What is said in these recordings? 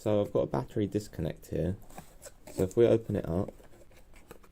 So I've got a battery disconnect here. So if we open it up,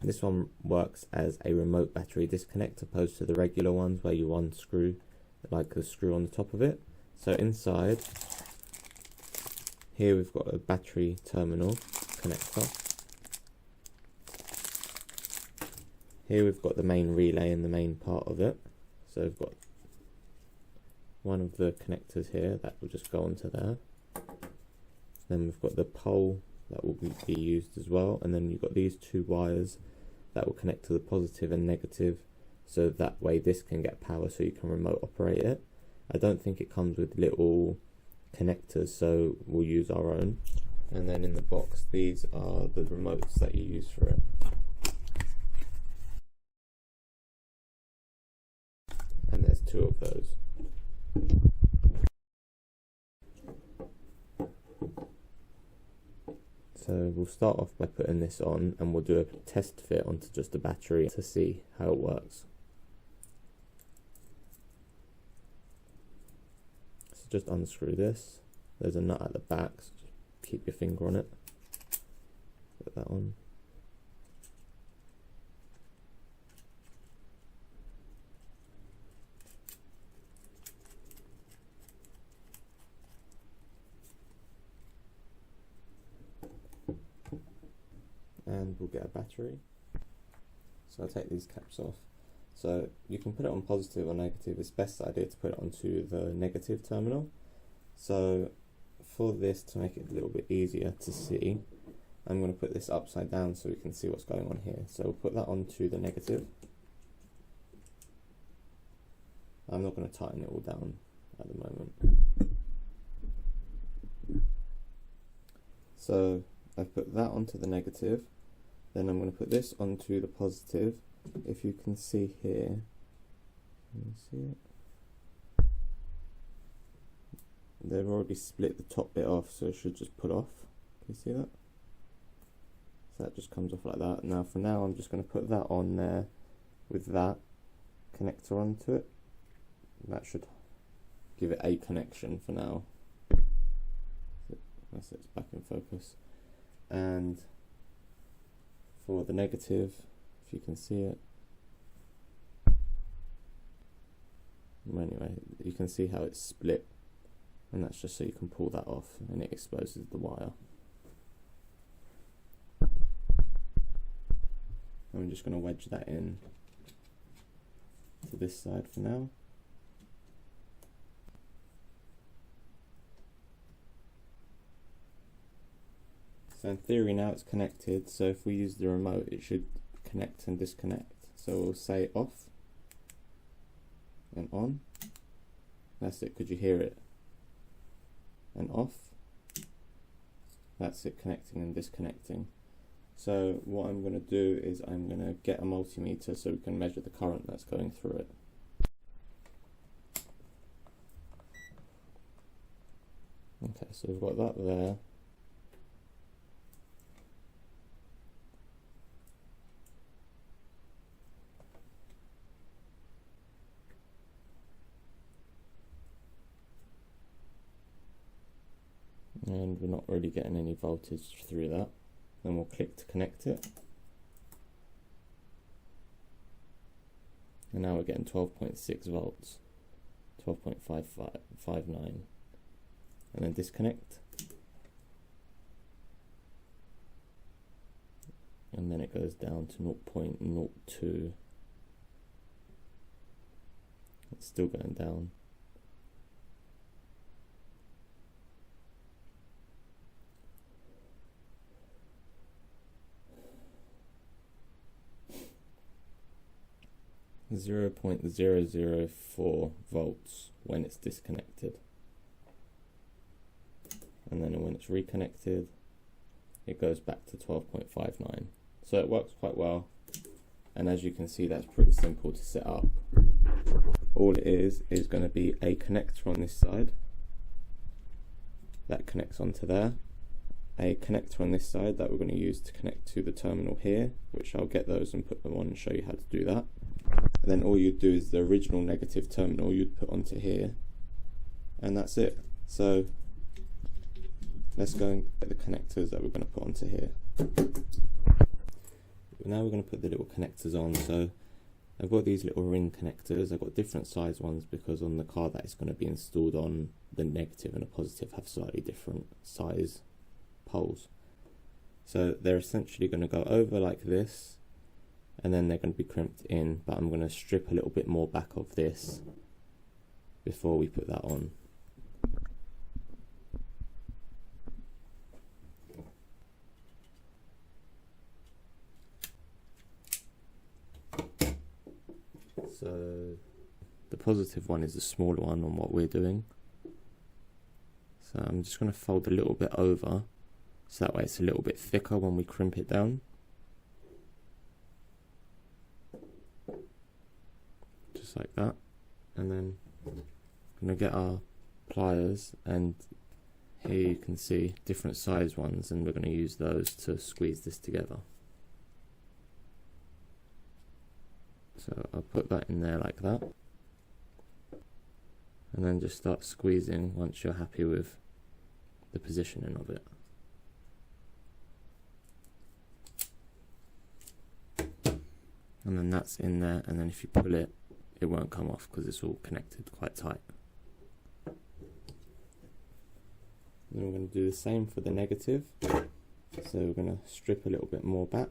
this one works as a remote battery disconnect opposed to the regular ones where you unscrew like the screw on the top of it. So inside here we've got a battery terminal connector. Here we've got the main relay and the main part of it. So we've got one of the connectors here that will just go onto there. Then we've got the pole that will be used as well, and then you've got these two wires that will connect to the positive and negative, so that way this can get power so you can remote operate it. I don't think it comes with little connectors, so we'll use our own. And then in the box, these are the remotes that you use for it. And there's two of those. So we'll start off by putting this on, and we'll do a test fit onto just a battery to see how it works. So just unscrew this. There's a nut at the back, so just keep your finger on it. Put that on. And we'll get a battery. So I'll take these caps off. So you can put it on positive or negative. It's best idea to put it onto the negative terminal. So for this, to make it a little bit easier to see, I'm going to put this upside down so we can see what's going on here. So we'll put that onto the negative. I'm not going to tighten it all down at the moment. So I've put that onto the negative. Then I'm going to put this onto the positive. If you can see here, can you see it? They've already split the top bit off, so it should just pull off. Can you see that? So that just comes off like that. Now for now, I'm just going to put that on there with that connector onto it. That should give it a connection for now. That's it, it's back in focus. And for the negative, if you can see it, anyway, you can see how it's split, and that's just so you can pull that off and it exposes the wire. I'm just going to wedge that in to this side for now. So in theory now it's connected, so if we use the remote it should connect and disconnect. So we'll say off and on. That's it, could you hear it? And off. That's it, connecting and disconnecting. So what I'm going to do is I'm going to get a multimeter so we can measure the current that's going through it. Okay, so we've got that there. And we're not really getting any voltage through that. Then we'll click to connect it. And now we're getting 12.6 volts, 12.59. And then disconnect. And then it goes down to 0.02. It's still going down. .004 volts when it's disconnected, and then when it's reconnected it goes back to 12.59. So it works quite well, and as you can see that's pretty simple to set up. All it is going to be a connector on this side that connects onto there, a connector on this side that we're going to use to connect to the terminal here, which I'll get those and put them on and show you how to do that. And then all you'd do is the original negative terminal you'd put onto here, and that's it. So let's go and get the connectors that we're going to put onto here. Now we're going to put the little connectors on. So I've got these little ring connectors. I've got different size ones because on the car that it's going to be installed on, the negative and the positive have slightly different size poles. So they're essentially going to go over like this, and then they're going to be crimped in, but I'm going to strip a little bit more back of this before we put that on. So the positive one is the smaller one on what we're doing. So I'm just going to fold a little bit over, so that way it's a little bit thicker when we crimp it down. Just like that. And then I'm going to get our pliers, and here you can see different size ones, and we're going to use those to squeeze this together. So I'll put that in there like that, and then just start squeezing once you're happy with the positioning of it. And then that's in there, and then if you pull it, it won't come off because it's all connected quite tight. Then we're going to do the same for the negative. So we're going to strip a little bit more back.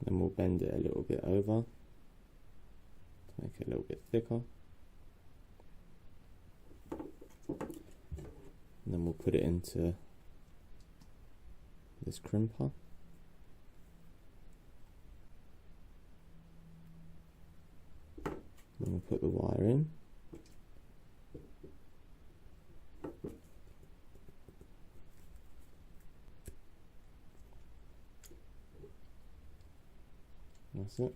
Then we'll bend it a little bit over to make it a little bit thicker. And then we'll put it into this crimper. Then we'll put the wire in. That's it.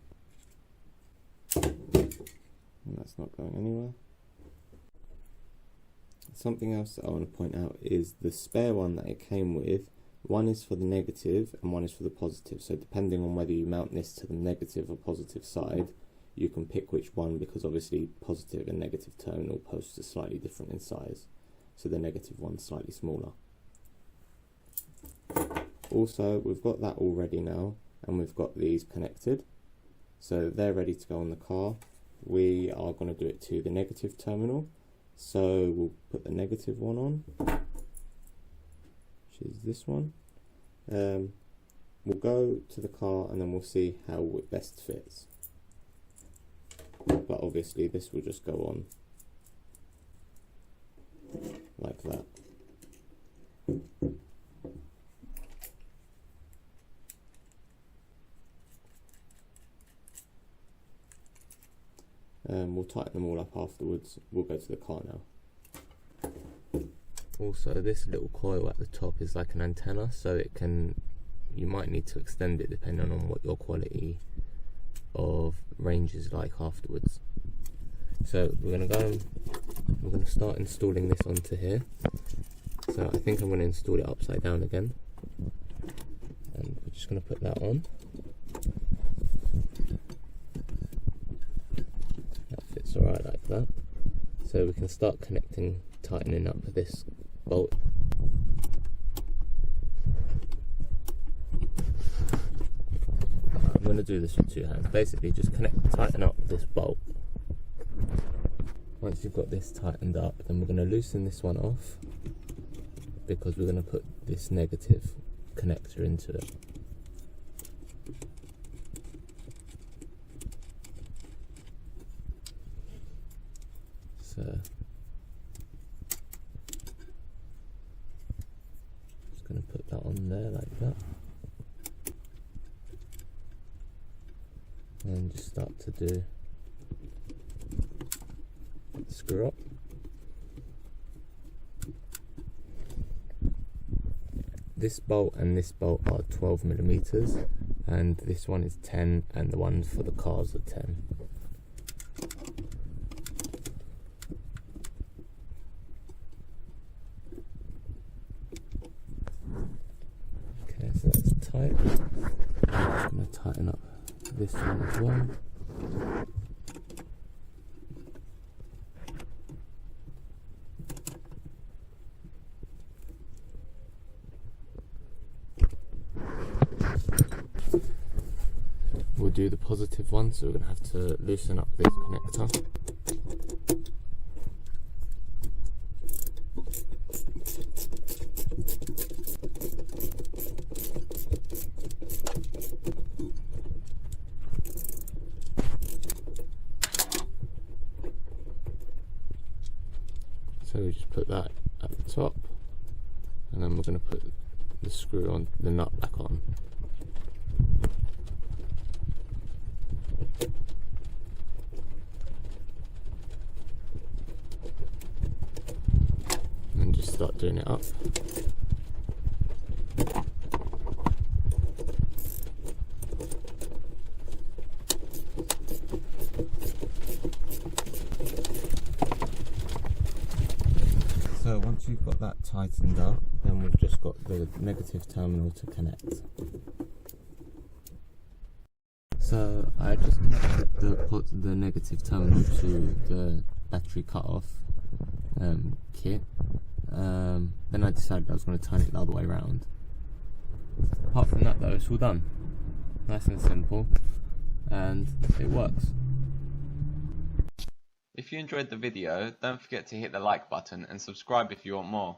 And that's not going anywhere. Something else that I want to point out is the spare one that it came with. One is for the negative and one is for the positive. So depending on whether you mount this to the negative or positive side, you can pick which one, because obviously positive and negative terminal posts are slightly different in size. So the negative one's slightly smaller. Also, we've got that all ready now, and we've got these connected. So they're ready to go on the car. We are going to do it to the negative terminal. So we'll put the negative one on, which is this one. We'll go to the car and then we'll see how it best fits. But obviously this will just go on like that. We'll tighten them all up afterwards. We'll go to the car now. Also, this little coil at the top is like an antenna, so it can, you might need to extend it depending on what your quality of range is like afterwards. So we're going to go and we're going to start installing this onto here. So I think I'm going to install it upside down again, and we're just going to put that on. Alright, like that. So we can start tightening up this bolt. I'm going to do this with two hands. Basically just tighten up this bolt. Once you've got this tightened up, then we're going to loosen this one off, because we're going to put this negative connector into it. Just going to put that on there like that, and just start to do screw up. This bolt and this bolt are 12mm, and this one is 10, and the ones for the cars are 10. tight. I'm just going to tighten up this one as well. We'll do the positive one, so we're going to have to loosen up this connector. So we just put that at the top, and then we're going to put the screw on, the nut back on. And just start doing it up. So once you've got that tightened up, then we've just got the negative terminal to connect. So I just connected the negative terminal to the battery cutoff kit. Then I decided I was going to turn it the other way around. Apart from that though, it's all done. Nice and simple, and it works. If you enjoyed the video, don't forget to hit the like button and subscribe if you want more.